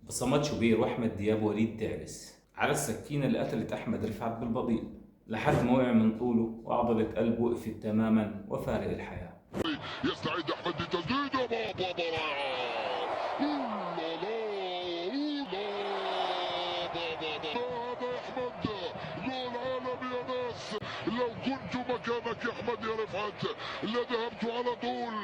بصمات شوبير واحمد دياب ووليد دعبس على السكينه اللي قتلت احمد رفعت بالبطيء لحد ما وقع من طوله وعضله قلبه وقفت تماما وفارق الحياه. يستعد احمد لتسديد بابا براعه. هذا احمد جول عالمي يا ناس. لو كنت مكانك يا احمد يا رفعت لذهبت على طول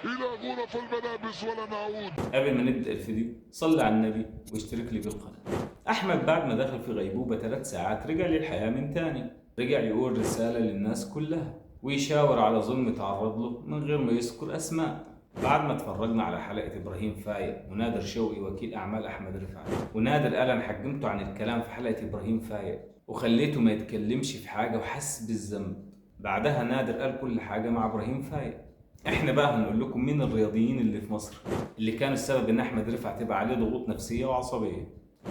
الى غرف الملابس ولن اعود. قبل ما نبدا الفيديو صلي على النبي واشترك لي بالقناه. احمد بعد ما دخل في غيبوبه 3 ساعات رجع للحياه من تاني، رجع يقول رساله للناس كلها ويشاور على ظلم تعرض له من غير ما يذكر اسماء. بعد ما اتفرجنا على حلقه ابراهيم فايق ونادر شوقي وكيل اعمال احمد رفعت، ونادر قال انا حجمته عن الكلام في حلقه ابراهيم فايق وخليته ما يتكلمش في حاجه وحس بالذنب. بعدها نادر قال كل حاجه مع ابراهيم فايق. احنا بقى هنقول لكم مين الرياضيين اللي في مصر اللي كانوا السبب ان احمد رفعت يبقى عليه ضغوط نفسيه وعصبيه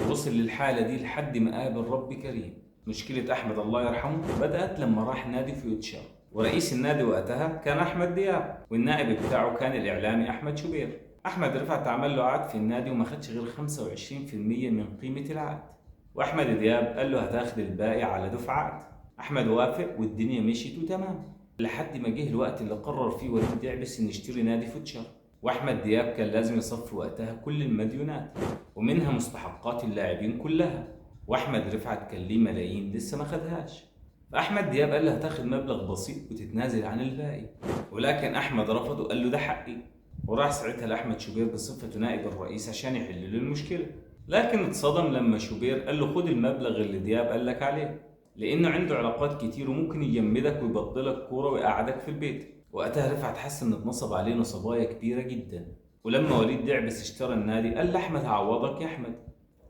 ووصل للحاله دي لحد ما قابل رب كريم. مشكله احمد الله يرحمه بدات لما راح نادي فيوتشر، ورئيس النادي وقتها كان احمد دياب والنائب بتاعه كان الاعلامي احمد شوبير. احمد رفعت عمل له عقد في النادي وما خدش غير 25% من قيمه العقد، واحمد دياب قال له هتاخد الباقي على دفعه عقد. احمد وافق والدنيا مشيت وتمام لحد ما جه الوقت اللي قرر فيه وليد دعبس ان يشتري نادي فوتشر، واحمد دياب كان لازم يصفي وقتها كل المديونات ومنها مستحقات اللاعبين كلها، واحمد رفعت كان ليه ملايين لسه ما خدهاش. فاحمد دياب قال له هتاخد مبلغ بسيط وتتنازل عن الباقي، ولكن احمد رفض وقال له ده حقي، وراح ساعتها لاحمد شوبير بصفته نائب الرئيس عشان يحل له المشكله. لكن اتصدم لما شوبير قال له خد المبلغ اللي دياب قال لك عليه، لانه عنده علاقات كتير وممكن يجمدك ويبطلك كوره ويقعدك في البيت. وقتها رفعت حس ان اتنصب عليه نصبايه كبيره جدا، ولما وليد دعبس اشترى النادي قال لاحمد هعوضك يا احمد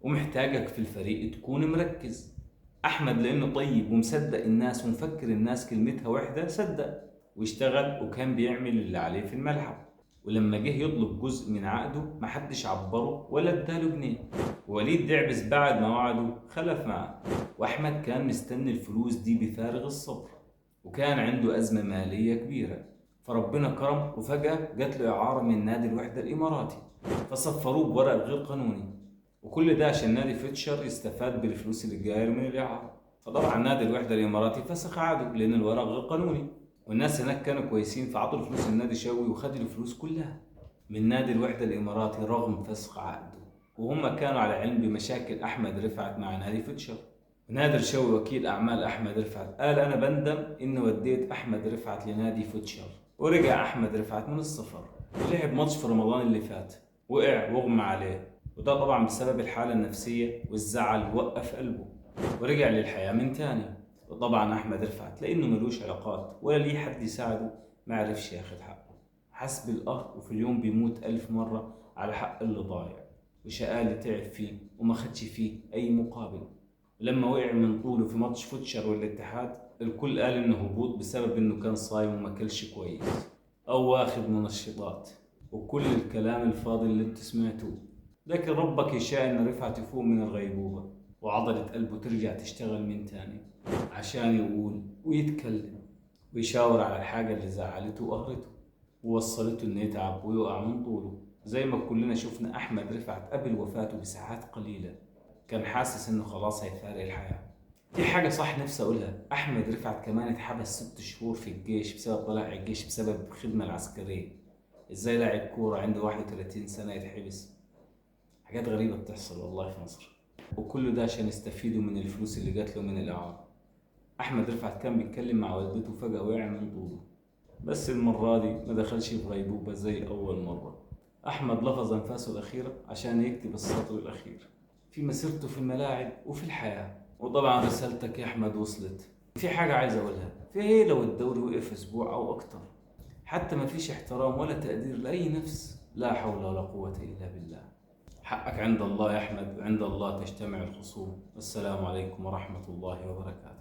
ومحتاجك في الفريق تكون مركز. احمد لانه طيب ومصدق الناس ومفكر الناس كلمتها وحده صدق واشتغل وكان بيعمل اللي عليه في الملعب. ولما جه يطلب جزء من عقده محدش عبره ولا اداله جنيه، ووليد دعبس بعد ما وعده خلف معه، واحمد كان مستني الفلوس دي بفارغ الصبر وكان عنده ازمه ماليه كبيره. فربنا كرم وفجاه جات له اعاره من نادي الوحده الاماراتي فصفروه بورق غير قانوني، وكل ده عشان نادي فيتشر يستفاد بالفلوس اللي جايه له من الاعاره. فطبعا نادي الوحده الاماراتي فسخ عقده لان الورق غير قانوني، والناس هناك كانوا كويسين فعطوا الفلوس للنادي شوي وخد الفلوس كلها من نادي الوحده الاماراتي رغم فسخ عقده، وهم كانوا على علم بمشاكل احمد رفعت مع نادي فيتشر. نادر شوي وكيل اعمال احمد رفعت قال انا بندم ان وديت احمد رفعت لنادي فيتشر. ورجع احمد رفعت من السفر ولعب ماتش في رمضان اللي فات، وقع واغمى عليه، وده طبعا بسبب الحاله النفسيه والزعل وقف قلبه ورجع للحياه من تاني. وطبعا احمد رفعت لانه ملوش علاقات ولا ليه حد يساعده معرفش ياخد حقه، حس بالقهر وفي اليوم بيموت 1000 مرة على حق اللي ضايع وشقاه اللي تعب فيه وما خدش فيه أي مقابل. ولما وقع من طوله في ماتش فوتشر والاتحاد الكل قال إنه هبوط بسبب إنه كان صايم وما كلش كويس أو واخد منشطات وكل الكلام الفاضي اللي انتوا سمعتوه. لكن ربك يشاء إن رفعت يفوق من الغيبوبة وعضلة قلبه ترجع تشتغل من تاني عشان يقول ويتكلم ويشاور على الحاجة اللي زعلته وقهرته ووصلته انه يتعب ويقع من طوله. زي ما كلنا شفنا احمد رفعت قبل وفاته بساعات قليلة كان حاسس انه خلاص هيفارق الحياة. في حاجة صح نفسي اقولها، احمد رفعت كمان اتحبس 6 شهور في الجيش بسبب طلائع الجيش بسبب الخدمة العسكرية. ازاي لاعب كورة عنده 31 سنة يتحبس؟ حاجات غريبة بتحصل والله في مصر، وكل ده عشان يستفيدوا من الفلوس اللي جات له من الاعارة. احمد رفعت كان بيتكلم مع والدته فجأة وقع من طوله، بس المرة دي ما دخلش في غيبوبة زي أول مرة. أحمد لفظ أنفاسه الأخيرة عشان يكتب السطر الأخير في مسيرته في الملاعب وفي الحياة. وطبعا رسالتك يا أحمد وصلت. في حاجة عايز أقولها، في إيه لو الدوري وقف أسبوع أو أكتر؟ حتى ما فيش احترام ولا تقدير لأي نفس. لا حول ولا قوة إلا بالله. حقك عند الله يا أحمد وعند الله تجتمع الخصوم. والسلام عليكم ورحمة الله وبركاته.